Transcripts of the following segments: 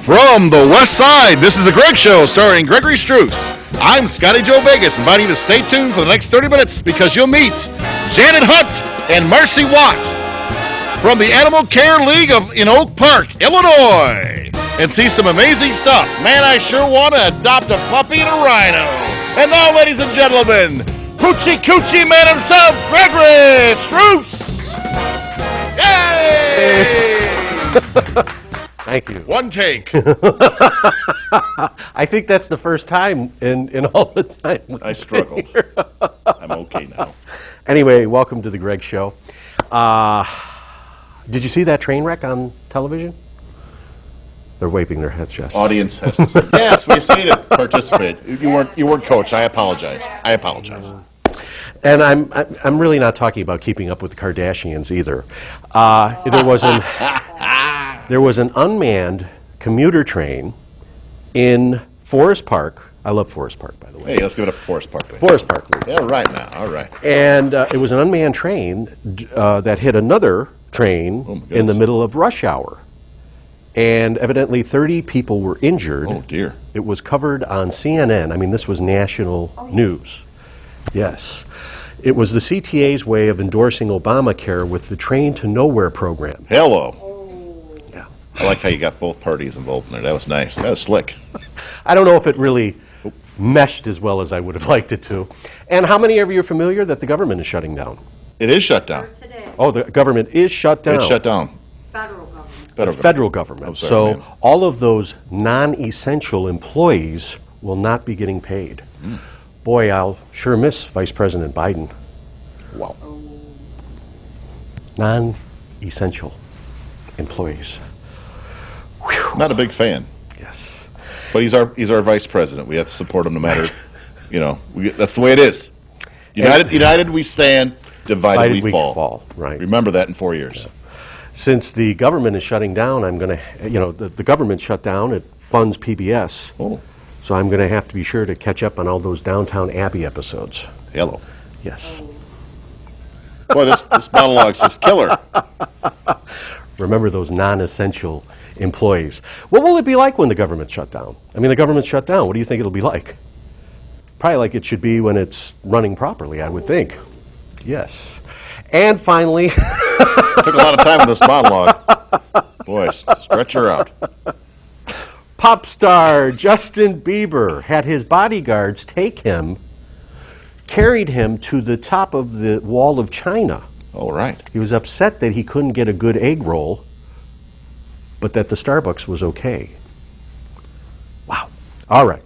From the West Side, this is The Greg Show starring Gregory Struss. I'm Scotty Joe Vegas, inviting you to stay tuned for the next 30 minutes because you'll meet Janet Hunt and Marci Watt from the Animal Care League in Oak Park, Illinois, and see some amazing stuff. Man, I sure want to adopt a puppy and a rhino. And now, ladies and gentlemen, Hoochie Coochie Man himself, Gregory Struss. Yay! Thank you. One take. I think that's the first time in all the time. I struggled. I'm okay now. Anyway, welcome to the Greg Show. Did you see that train wreck on television? They're waving their heads, yes. Audience has to say, yes, we see to participate. You weren't coach. I apologize. And I'm really not talking about keeping up with the Kardashians either. There was an unmanned commuter train in Forest Park. I love Forest Park, by the way. Hey, let's give it up for Forest Park. Forest Park. Yeah, right now. All right. And it was an unmanned train that hit another train in the middle of rush hour. And evidently 30 people were injured. Oh, dear. It was covered on CNN. I mean, this was national news. Yes. It was the CTA's way of endorsing Obamacare with the Train to Nowhere program. Hello. Yeah. I like how you got both parties involved in there. That was nice. That was slick. I don't know if it really meshed as well as I would have liked it to. And how many of you are familiar that the government is shutting down? It is shut down. Oh, the government is shut down. It's shut down. Federal government. I'm sorry, so all of those non-essential employees will not be getting paid. Boy, I'll sure miss Vice President Biden. Wow. Non-essential employees. Whew. Not a big fan. Yes. But he's our vice president. We have to support him no matter, that's the way it is. United we stand, divided we fall. Right. Remember that in 4 years. Yeah. Since the government is shutting down, I'm going to, the government shut down. It funds PBS. Oh. So I'm going to have to be sure to catch up on all those Downtown Abbey episodes. Hello. Yes. Boy, this monologue's just killer. Remember those non-essential employees. What will it be like when the government shut down? I mean, the government's shut down. What do you think it'll be like? Probably like it should be when it's running properly, I would think. Yes. And finally... Took a lot of time in this monologue. Boy, stretch her out. Pop star Justin Bieber had his bodyguards carried him to the top of the Wall of China. All right. He was upset that he couldn't get a good egg roll, but that the Starbucks was okay. Wow. All right.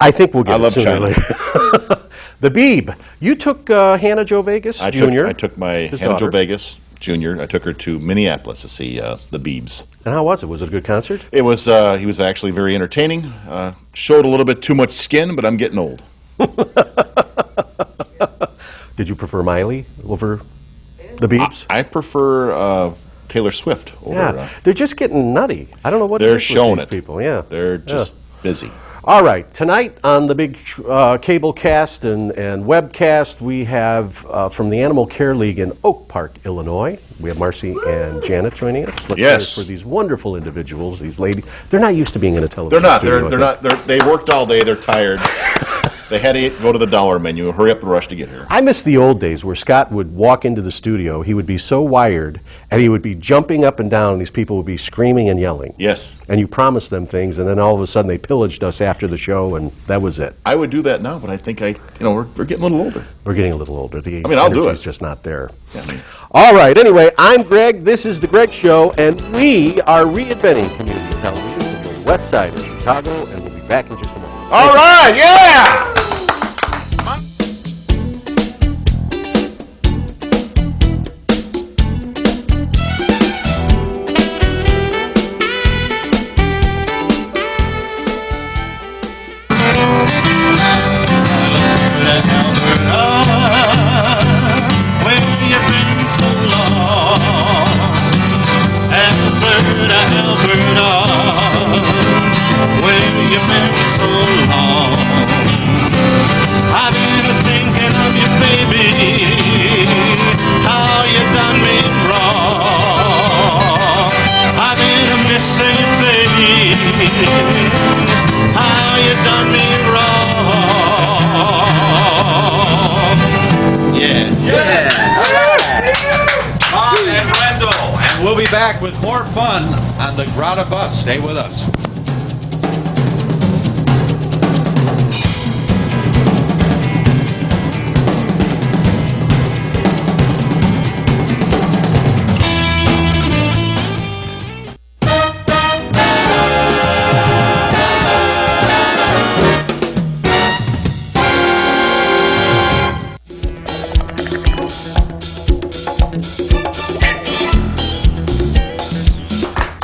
I think we'll get it sooner or later. The Beeb. You took Hannah Joe Vegas Jr. I took my Hannah Joe Vegas Jr. I took her to Minneapolis to see the Beebs. And how was it? Was it a good concert? It was. He was actually very entertaining. Showed a little bit too much skin, but I'm getting old. Did you prefer Miley over the Beebs? I prefer Taylor Swift over. Yeah, they're just getting nutty. I don't know what they're it is showing with these people. Yeah, they're just busy. All right, tonight on the big cable cast and webcast, we have from the Animal Care League in Oak Park, Illinois. We have Marci and Janet joining us. Let's yes. For these wonderful individuals, these ladies. They're not used to being in a television studio. They're not. They worked all day. They're tired. They had to go to the dollar menu. Hurry up and rush to get here. I miss the old days where Scott would walk into the studio. He would be so wired, and he would be jumping up and down, and these people would be screaming and yelling. Yes. And you promised them things, and then all of a sudden they pillaged us after the show, and that was it. I would do that now, but I think we're getting a little older. We're getting a little older. I'll do it. It's just not there. Yeah, All right. Anyway, I'm Greg. This is The Greg Show, and we are reinventing community television in the west side of Chicago, and we'll be back in just a moment. All right. Yeah. Where you been so long? again. Yes! Bob and Wendell. And we'll be back with more fun on the Grotto Bus. Stay with us.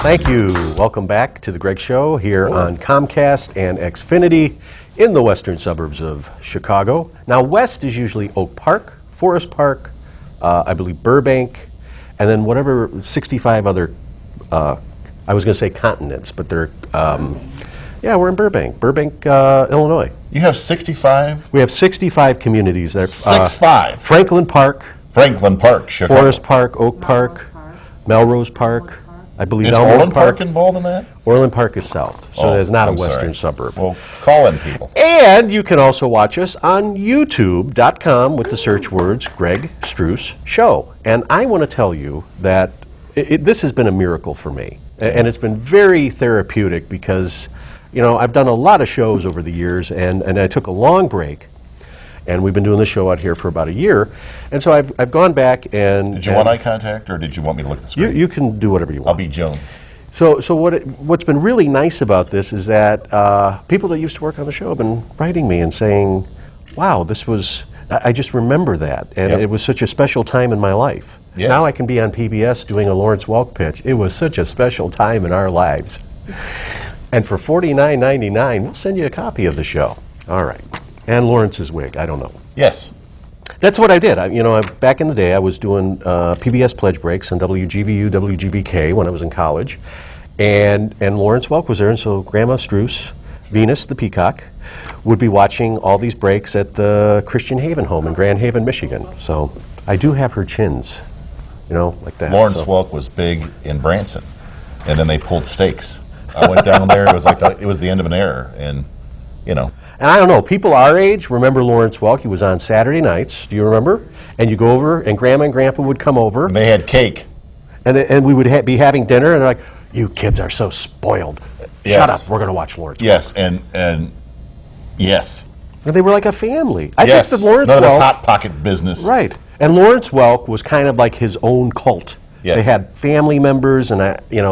Thank you. Welcome back to the Greg Show here on Comcast and Xfinity in the western suburbs of Chicago. Now, west is usually Oak Park, Forest Park, I believe Burbank, and then whatever 65 other, I was going to say continents, but they're, we're in Burbank, Illinois. You have 65? We have 65 communities. There. 65. Franklin Park, Chicago. Forest Park, Oak Park, Melrose Park. I believe Is Orland Park involved in that? Orland Park is south, so it's not a western suburb. Well, call in, people. And you can also watch us on YouTube.com with the search words Greg Struss Show. And I want to tell you that this has been a miracle for me. And it's been very therapeutic because, I've done a lot of shows over the years, and I took a long break. And we've been doing the show out here for about a year. And so I've gone back and... Did you want eye contact, or did you want me to look at the screen? You can do whatever you want. I'll be Joan. So what's been really nice about this is that people that used to work on the show have been writing me and saying, wow, I just remember that. And it was such a special time in my life. Yes. Now I can be on PBS doing a Lawrence Welk pitch. It was such a special time in our lives. And for $49.99, we'll send you a copy of the show. All right. And Lawrence's wig, I don't know. Yes. That's what I did. Back in the day, I was doing PBS pledge breaks on WGVU, WGVK when I was in college. And Lawrence Welk was there, and so Grandma Struss, Venus the Peacock, would be watching all these breaks at the Christian Haven home in Grand Haven, Michigan. So I do have her chins, like that. Lawrence Welk was big in Branson, and then they pulled stakes. I went down there, it was like it was the end of an era, and, And I don't know, people our age remember Lawrence Welk. He was on Saturday nights. Do you remember? And you go over, and Grandma and Grandpa would come over. And they had cake. And we would be having dinner, and they're like, you kids are so spoiled. Yes. Shut up, we're going to watch Lawrence Welk. Yes, and yes. And they were like a family. I Yes. think that Lawrence None of this Welk... hot pocket business. Right. And Lawrence Welk was kind of like his own cult. Yes. They had family members, and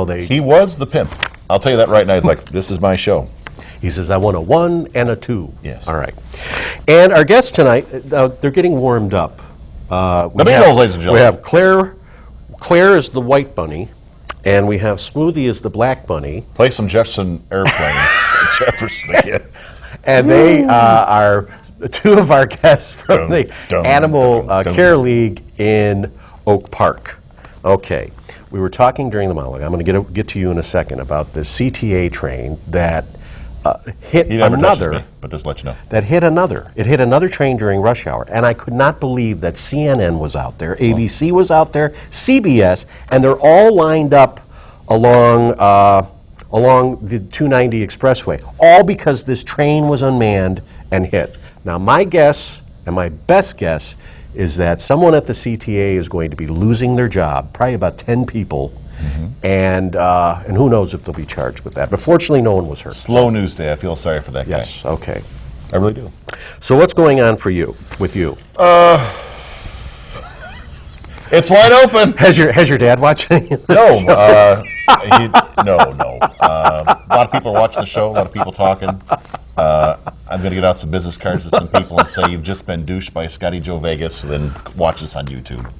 they... He was the pimp. I'll tell you that right now. He's like, this is my show. He says, I want a 1 and a 2. Yes. All right. And our guests tonight, they're getting warmed up. The Beatles, ladies and gentlemen. We have Claire is the white bunny, and we have Smoothie is the black bunny. Play some Jefferson Airplane. Jefferson again. And they are two of our guests from the Animal Care League in Oak Park. Okay. We were talking during the monologue. I'm going to get to you in a second about the CTA train that hit He never touches another. me, but just let you know. That hit another. It hit another train during rush hour, and I could not believe that CNN was out there, ABC was out there, CBS, and they're all lined up along the 290 expressway, all because this train was unmanned and hit. Now, my guess, and my best guess, is that someone at the CTA is going to be losing their job, probably about 10 people, and who knows if they'll be charged with that. But fortunately, no one was hurt. Slow news day. I feel sorry for that guy. Yes, okay. I really do. So what's going on for you, with you? It's wide open. Has your dad watched any of the No, shows? no. A lot of people are watching the show. A lot of people talking. I'm going to get out some business cards to some people and say you've just been douched by Scotty Joe Vegas. Then watch this on YouTube.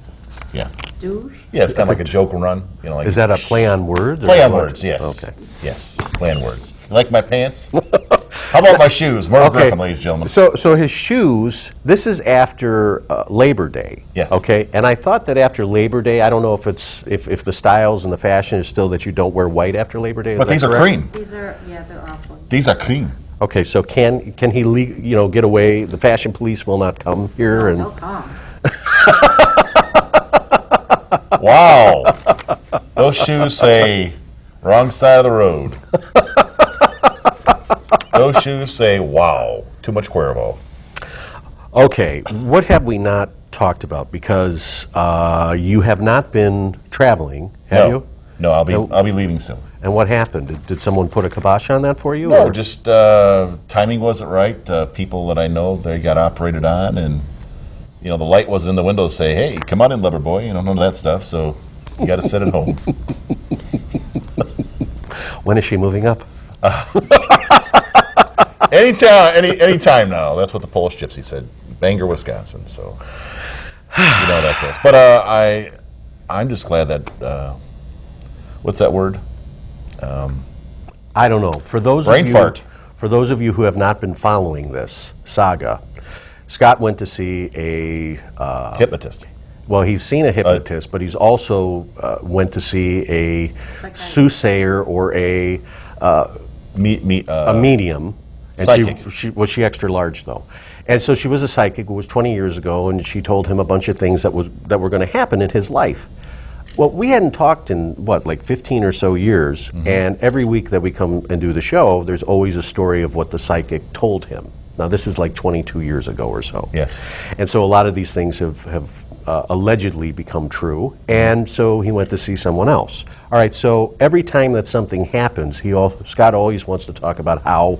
Yeah. Douche? Yeah, it's kind of like a joke and run. Like Is that a play on words? or play on what? words? Yes. Okay. Yes. Play on words. You like my pants? How about my shoes? Merle Griffin, ladies and gentlemen. So his shoes. This is after Labor Day. Yes. Okay. And I thought that after Labor Day, I don't know if it's if the styles and the fashion is still that you don't wear white after Labor Day. Is But that these are correct? cream. These are, they're awful. These are cream. Okay. So can he get away? The fashion police will not come here and. They'll come. Wow. Those shoes say wrong side of the road. Those shoes say wow. Too much Cuervo. Okay, what have we not talked about? Because you have not been traveling, have you? No, I'll be leaving soon. And what happened? Did someone put a kibosh on that for you? No, or? just timing wasn't right. People that I know, they got operated on, and the light wasn't in the window to say, "Hey, come on in, lover boy." None of that stuff. So you got to sit at home. When is she moving up? Anytime now. That's what the Polish gypsy said. Bangor, Wisconsin. So that goes. But I'm just glad that. What's that word? I don't know. For those of you who have not been following this saga, Scott went to see a hypnotist. Well, he's seen a hypnotist, but he's also went to see a soothsayer or a medium. And psychic. Was she extra large though? And so she was a psychic. It was 20 years ago, and she told him a bunch of things that were going to happen in his life. Well, we hadn't talked in, 15 or so years, and every week that we come and do the show, there's always a story of what the psychic told him. Now, this is like 22 years ago or so. Yes. And so a lot of these things have allegedly become true, and so he went to see someone else. All right, so every time that something happens, Scott always wants to talk about how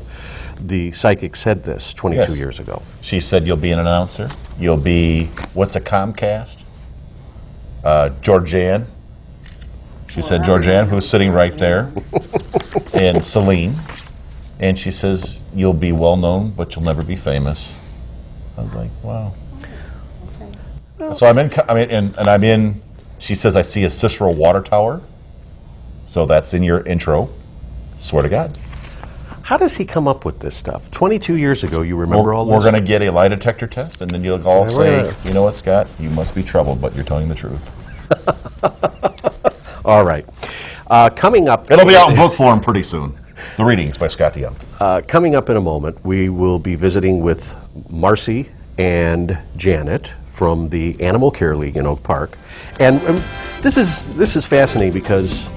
the psychic said this 22 years ago. She said, "You'll be an announcer. You'll be, what's a Comcast? Georgianne." She said Georgianne, who's sitting right there, and Celine. And she says, "You'll be well known, but you'll never be famous." I was like, wow. Okay. So I'm in. She says, "I see a Cicero water tower." So that's in your intro. Swear to God. How does he come up with this stuff? 22 years ago, you remember all this? We're going to get a lie detector test, and then you'll all say, "You know what, Scott? You must be troubled, but you're telling the truth." All right. Coming up... It'll be out in book form pretty soon. The Readings by Scotty Joe. Coming up in a moment, we will be visiting with Marci and Janet from the Animal Care League in Oak Park. And this is fascinating because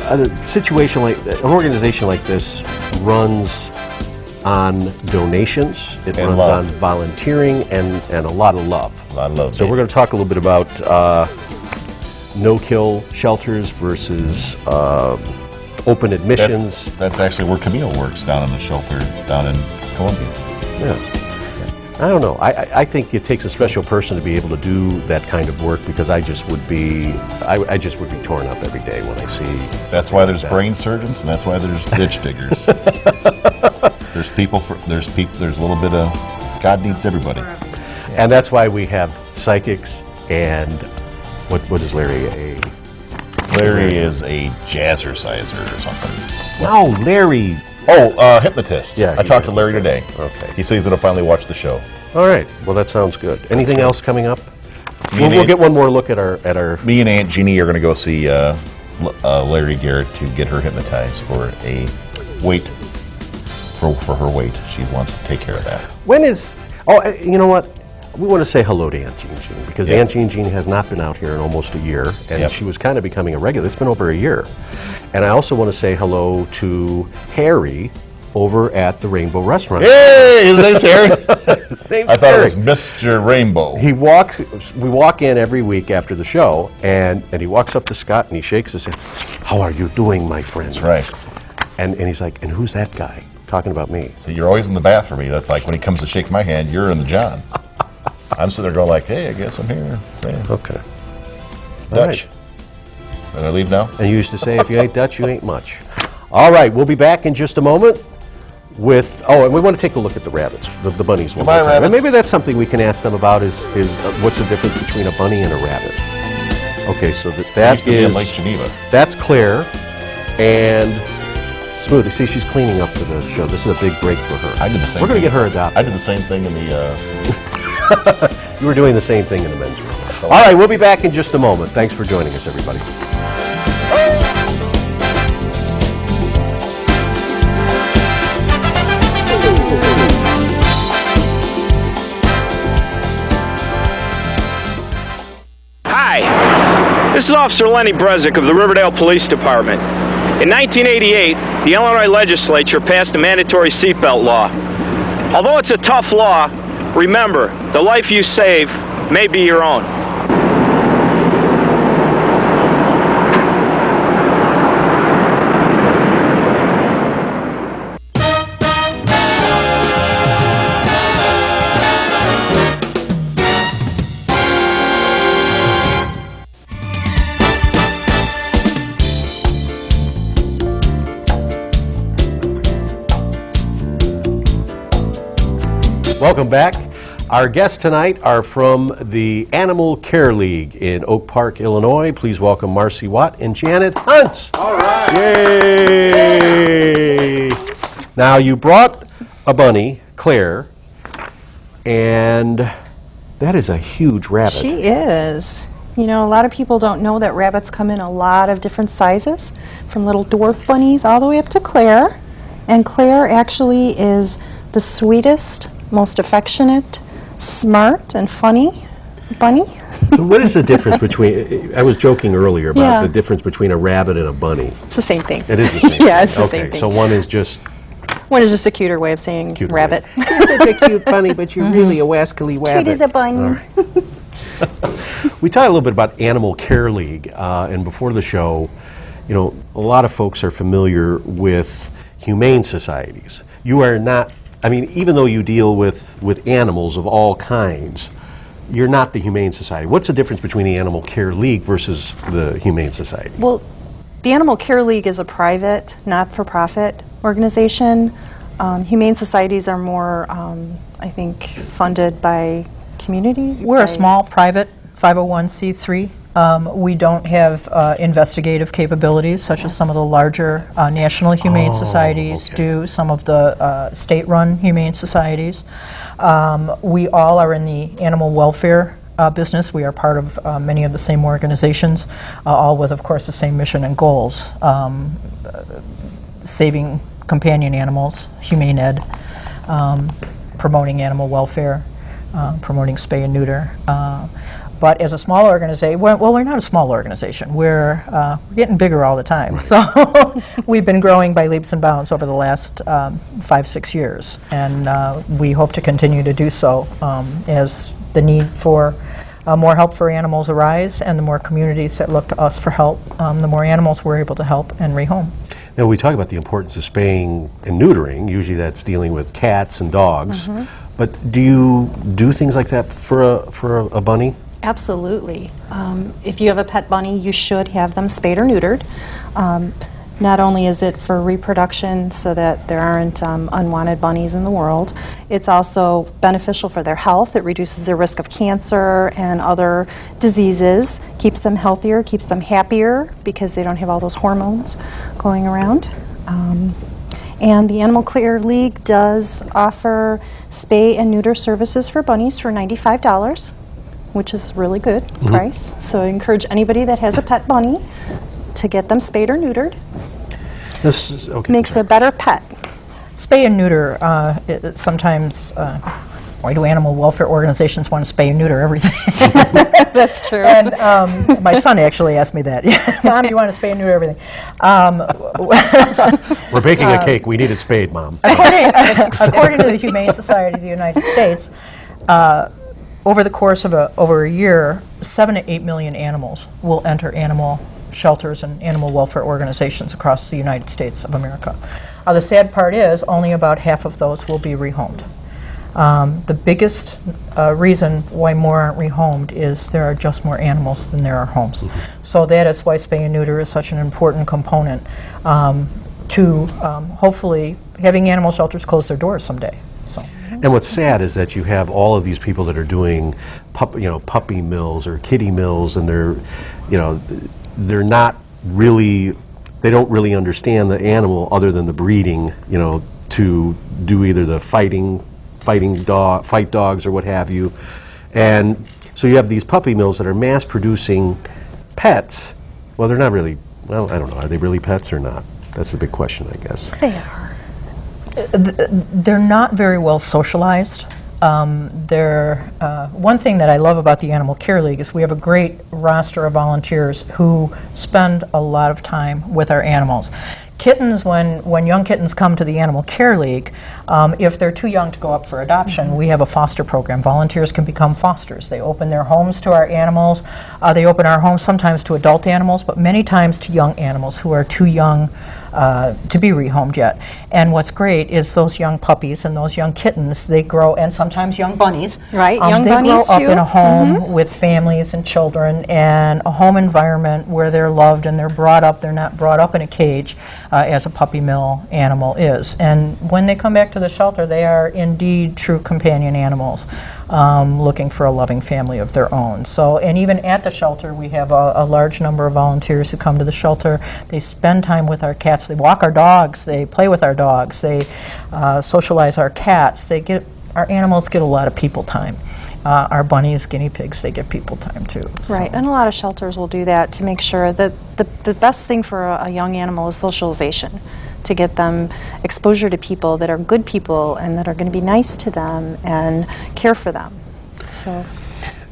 an organization like this runs on donations, it runs on volunteering, and a lot of love. A lot of love. So we're going to talk a little bit about no-kill shelters versus open admissions. That's actually where Camille works, down in the shelter down in Columbia. Yeah. I don't know. I think it takes a special person to be able to do that kind of work, because I just would be torn up every day when I see. That's why there's brain surgeons, and that's why there's ditch diggers. There's a little bit of God needs everybody. And that's why we have psychics and what is Larry? Larry is a jazzerciser or something. No, Larry. Oh, hypnotist. Yeah, I talked to Larry today. Okay. He said he's going to finally watch the show. All right. Well, that sounds good. Anything else coming up? We'll get one more look at our. Me and Aunt Jeannie are going to go see Larry Garrett to get her hypnotized for a weight. For her weight, she wants to take care of that. When is? Oh, you know what? We want to say hello to Aunt Jean because Aunt Jean has not been out here in almost a year, and she was kind of becoming a regular. It's been over a year. And I also want to say hello to Harry over at the Rainbow Restaurant. Hey, his name's Harry. His name's I thought Harry. it was Mr. Rainbow. We walk in every week after the show, and he walks up to Scott and he shakes his hand. "How are you doing, my friend?" That's right. And he's like, "And who's that guy?" Talking about me. So you're always in the bath for me. That's like when he comes to shake my hand, you're in the John. I'm sitting there going like, "Hey, I guess I'm here." Yeah. Okay. Dutch. Did I leave now? And you used to say, if you ain't Dutch, you ain't much. All right, we'll be back in just a moment with, and we want to take a look at the rabbits, the bunnies. Goodbye, rabbits. And maybe that's something we can ask them about is what's the difference between a bunny and a rabbit? Okay, so that used to be in Lake Geneva. That's Claire and Smoothie. See, she's cleaning up for the show. This is a big break for her. I did the same We're going to thing. get her adopted. I did the same thing in the... You were doing the same thing in the men's room. All right, we'll be back in just a moment. Thanks for joining us, everybody. Hi, this is Officer Lenny Brezick of the Riverdale Police Department. In 1988, the Illinois legislature passed a mandatory seatbelt law. Although it's a tough law, remember, the life you save may be your own. Welcome back. Our guests tonight are from the Animal Care League in Oak Park, Illinois. Please welcome Marci Watt and Janet Hunt. All right. Yay! Now, you brought a bunny, Claire, and that is a huge rabbit. She is. You know, a lot of people don't know that rabbits come in a lot of different sizes, from little dwarf bunnies all the way up to Claire. And Claire actually is the sweetest, most affectionate, smart, and funny bunny. So what is the difference between, I was joking earlier about Yeah. the difference between a rabbit and a bunny. It's the same thing. It is the same Yeah, thing. it's the Okay, same thing. so one is just One is just a cuter way of saying cute. rabbit. You're such a cute bunny, but you're really a wascally rabbit. Cute as a bunny. We talked a little bit about Animal Care League, and before the show, you know, a lot of folks are familiar with humane societies. You are not, I mean, even though you deal with animals of all kinds, you're not the Humane Society. What's the difference between the Animal Care League versus the Humane Society? Well, the Animal Care League is a private, not-for-profit organization. Humane societies are more, I think, funded by community. We're a by- small, private 501c3. We don't have investigative capabilities such as some of the larger national humane societies okay. do, some of the state-run humane societies. We all are in the animal welfare business. We are part of many of the same organizations, all with, of course, the same mission and goals, saving companion animals, humane ed, promoting animal welfare, promoting spay and neuter. But as a small organization, well, we're not a small organization. We're getting bigger all the time. So we've been growing by leaps and bounds over the last 5-6 years. And we hope to continue to do so as the need for more help for animals arise, and the more communities that look to us for help, the more animals we're able to help and rehome. Now, we talk about the importance of spaying and neutering. Usually that's dealing with cats and dogs. But do you do things like that for a bunny? Absolutely. If you have a pet bunny, you should have them spayed or neutered. Not only is it for reproduction so that there aren't unwanted bunnies in the world, it's also beneficial for their health. It reduces their risk of cancer and other diseases, keeps them healthier, keeps them happier because they don't have all those hormones going around. And the Animal Care League does offer spay and neuter services for bunnies for $95. Which is really good price. So I encourage anybody that has a pet bunny to get them spayed or neutered. This is, okay. Makes a better pet. Spay and neuter, sometimes, why do animal welfare organizations want to spay and neuter everything? That's true. And my son actually asked me that. Mom, do you want to spay and neuter everything? We're baking a cake. We need it spayed, Mom. According to the Humane Society of the United States, over the course of over a year, 7 to 8 million animals will enter animal shelters and animal welfare organizations across the United States of America. The sad part is only about half of those will be rehomed. The biggest reason why more aren't rehomed is there are just more animals than there are homes. So that is why spay and neuter is such an important component to hopefully having animal shelters close their doors someday. So. And what's sad is that you have all of these people that are doing, puppy mills or kitty mills, and they're not really, they don't really understand the animal other than the breeding, to do either the fight dogs or what have you. And so you have these puppy mills that are mass producing pets. Well, they're not really, well, I don't know, are they really pets or not? That's the big question, I guess. They are. They're not very well socialized. One thing that I love about the Animal Care League is we have a great roster of volunteers who spend a lot of time with our animals. kittens, when young kittens come to the Animal Care League, if they're too young to go up for adoption, we have a foster program. Volunteers can become fosters. They open their homes to our animals. They open our homes sometimes to adult animals, but many times to young animals who are too young to be rehomed yet. And what's great is those young puppies and those young kittens, they grow, and sometimes young bunnies. Right, young they bunnies grow up too. in a home with families and children, and a home environment where they're loved and they're brought up. They're not brought up in a cage as a puppy mill animal is. And when they come back to the shelter, they are indeed true companion animals, looking for a loving family of their own. So, and even at the shelter, we have a large number of volunteers who come to the shelter. They spend time with our cats. They walk our dogs. They play with our dogs. They socialize our cats. Our animals get a lot of people time. Our bunnies, guinea pigs, they get people time too. Right, So. and a lot of shelters will do that to make sure that the best thing for a young animal is socialization, to get them exposure to people that are good people and that are going to be nice to them and care for them. So.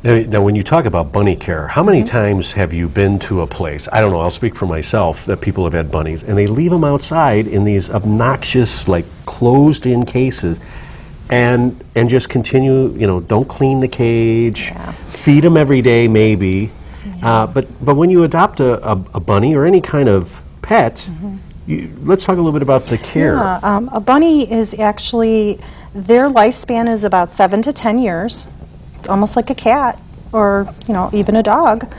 Now, when you talk about bunny care, how many times have you been to a place, I don't know, I'll speak for myself, that people have had bunnies, and they leave them outside in these obnoxious, like, closed-in cases, and just continue, don't clean the cage, feed them every day, maybe. But when you adopt a bunny or any kind of pet, let's talk a little bit about the care. Yeah, a bunny is actually, their lifespan is about 7 to 10 years, almost like a cat or even a dog.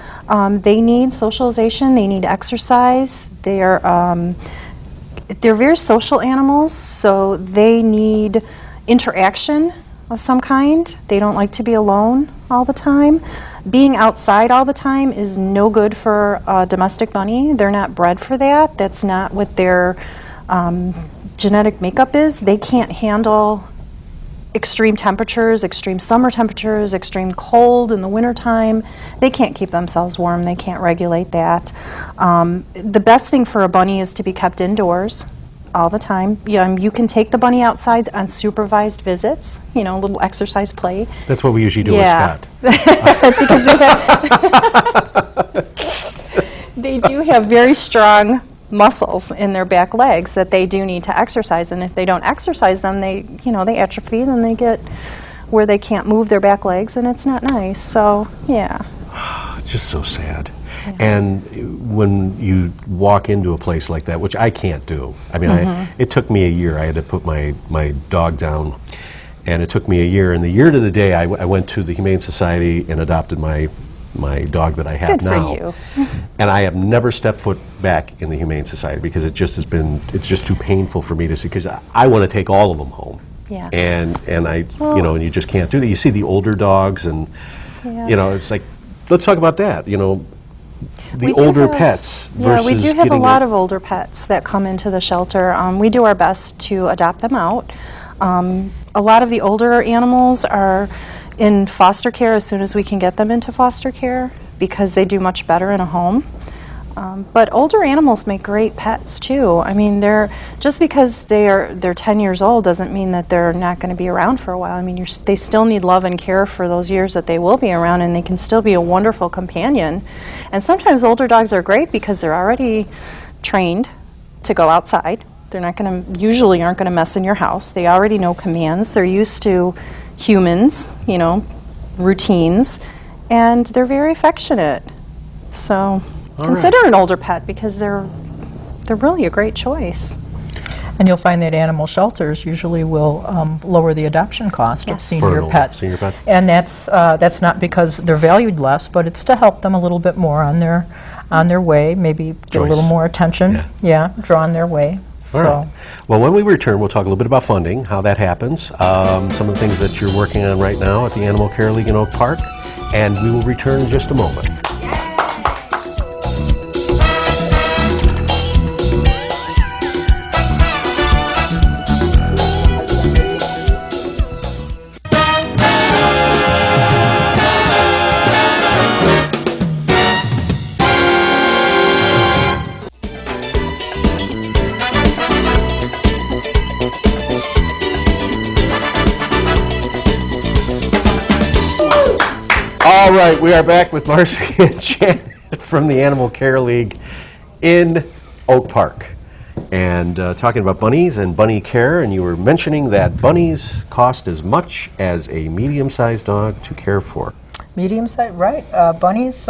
They need socialization, they need exercise, they're very social animals, so they need interaction of some kind. They don't like to be alone all the time. Being outside all the time is no good for a domestic bunny. They're not bred for that. That's not what their genetic makeup is. They can't handle extreme temperatures, extreme summer temperatures, extreme cold in the wintertime. They can't keep themselves warm. They can't regulate that. The best thing for a bunny is to be kept indoors all the time. You can take the bunny outside on supervised visits, a little exercise play. That's what we usually do with Scott. Because they do have very strong muscles in their back legs that they do need to exercise, and if they don't exercise them, they atrophy, and they get where they can't move their back legs, and it's not nice. So, yeah. It's just so sad. And when you walk into a place like that, which I can't do, I mean, it took me a year. I had to put my dog down, and it took me a year. And the year to the day, I went to the Humane Society and adopted my dog that I have Good now. for you. And I have never stepped foot back in the Humane Society because it's just too painful for me to see, because I want to take all of them home. Yeah. And and you just can't do that. You see the older dogs, and it's like, let's talk about that. The We do older have- pets Yeah, versus we do have a getting lot of older pets that come into the shelter. We do our best to adopt them out. A lot of the older animals are in foster care as soon as we can get them into foster care, because they do much better in a home. But older animals make great pets too. I mean, just because they're 10 years old doesn't mean that they're not going to be around for a while. I mean, they still need love and care for those years that they will be around, and they can still be a wonderful companion. And sometimes older dogs are great because they're already trained to go outside. They're usually aren't going to mess in your house. They already know commands. They're used to humans, routines, and they're very affectionate. So consider an older pet, because they're really a great choice. And you'll find that animal shelters usually will lower the adoption cost of Yes. senior For an pets. senior pet. And that's not because they're valued less, but it's to help them a little bit more on their way, maybe get a little Choice. more attention. Yeah, drawn their way. All right. Well, when we return, we'll talk a little bit about funding, how that happens, some of the things that you're working on right now at the Animal Care League in Oak Park, and we will return in just a moment. All right, we are back with Marci and Janet from the Animal Care League in Oak Park. and talking about bunnies and bunny care, and you were mentioning that bunnies cost as much as a medium-sized dog to care for. Medium-sized, right. Bunnies,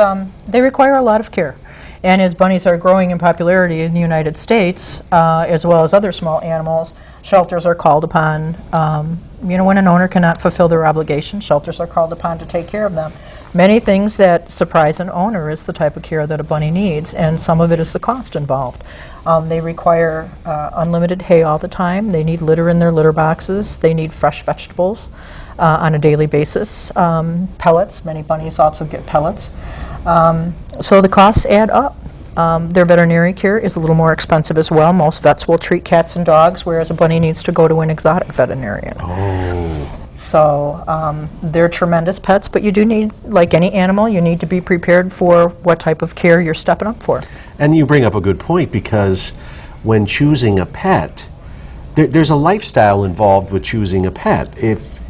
they require a lot of care. And as bunnies are growing in popularity in the United States, as well as other small animals, shelters are called upon. When an owner cannot fulfill their obligation, shelters are called upon to take care of them. Many things that surprise an owner is the type of care that a bunny needs, and some of it is the cost involved. They require unlimited hay all the time. They need litter in their litter boxes. They need fresh vegetables on a daily basis. Pellets, many bunnies also get pellets. So the costs add up. Their veterinary care is a little more expensive as well. Most vets will treat cats and dogs, whereas a bunny needs to go to an exotic veterinarian. Oh. So they're tremendous pets, but you do need, like any animal, you need to be prepared for what type of care you're stepping up for. And you bring up a good point, because when choosing a pet, there's a lifestyle involved with choosing a pet. If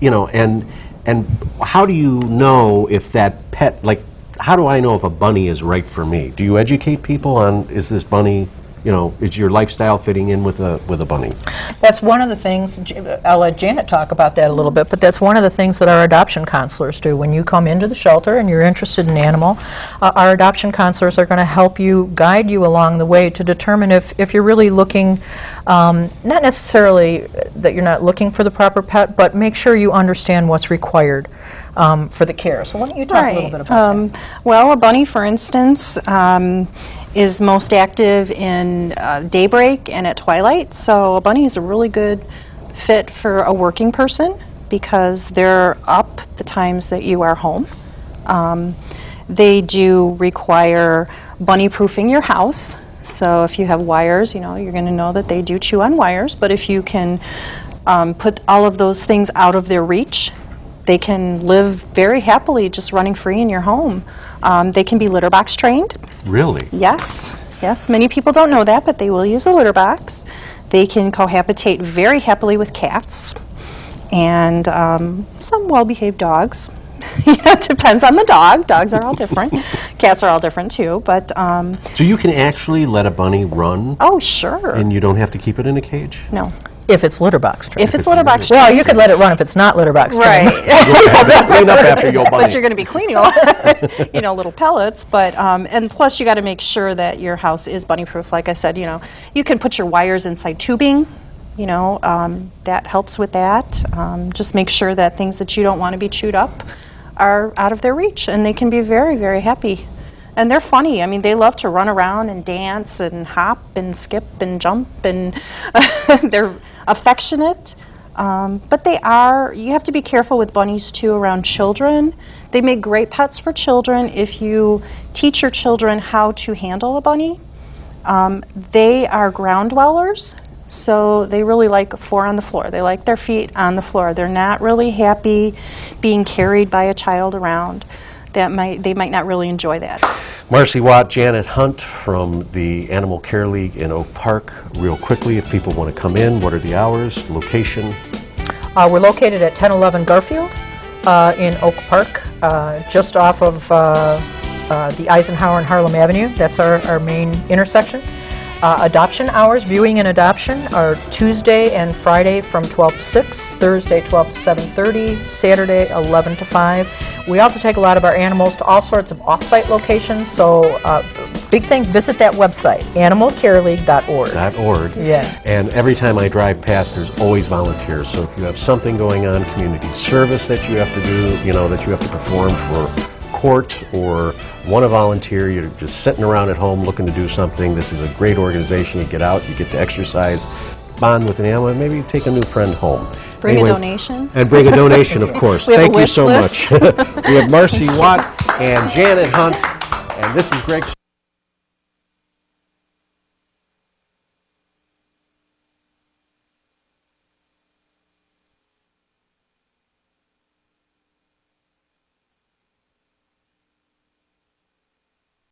and how do you know if that pet, like, how do I know if a bunny is right for me? Do you educate people on, is this bunny, is your lifestyle fitting in with a bunny? That's one of the things, I'll let Janet talk about that a little bit, but that's one of the things that our adoption counselors do. When you come into the shelter and you're interested in an animal, our adoption counselors are going to help you, guide you along the way to determine if you're really looking, not necessarily that you're not looking for the proper pet, but make sure you understand what's required for the care. So why don't you talk a little bit about that? Well, a bunny, for instance, is most active in daybreak and at twilight. So a bunny is a really good fit for a working person because they're up the times that you are home. They do require bunny proofing your house. So if you have wires, you're going to know that they do chew on wires. But if you can put all of those things out of their reach, they can live very happily just running free in your home. They can be litter box trained. Really? Yes. Many people don't know that, but they will use a litter box. They can cohabitate very happily with cats and some well-behaved dogs. It depends on the dog. Dogs are all different. Cats are all different too. But so you can actually let a bunny run? Oh, sure. And you don't have to keep it in a cage? No. If it's litter box trained. If it's litter box trained. Well, you could let it run if it's not litter box trained. Right. Clean up after your bunny. But you're going to be cleaning little pellets. But and plus you got to make sure that your house is bunny proof. Like I said, you can put your wires inside tubing. That helps with that. Just make sure that things that you don't want to be chewed up are out of their reach, and they can be very, very happy. And they're funny. I mean, they love to run around and dance and hop and skip and jump, and they're affectionate. But you have to be careful with bunnies too around children. They make great pets for children if you teach your children how to handle a bunny. They are ground dwellers, so they really like four on the floor. They like their feet on the floor. They're not really happy being carried by a child around. They might not really enjoy that. Marci Watt, Janet Hunt from the Animal Care League in Oak Park. Real quickly, if people want to come in, what are the hours, location? We're located at 1011 Garfield in Oak Park, just off of the Eisenhower and Harlem Avenue. That's our main intersection. Adoption hours, viewing and adoption, are Tuesday and Friday from 12 to 6, Thursday 12 to 7:30, Saturday 11 to 5. We also take a lot of our animals to all sorts of off-site locations, so big thing, visit that website, animalcareleague.org. .org. Yeah. And every time I drive past, there's always volunteers. So if you have something going on, community service that you have to do, that you have to perform for court or want to volunteer, you're just sitting around at home looking to do something, this is a great organization. You get out, you get to exercise, bond with an animal, and maybe take a new friend home. Bring a donation. And bring a donation, of course. We have Thank a you wish so list. much. We have Marci Watt and Janet Hunt, and this is Greg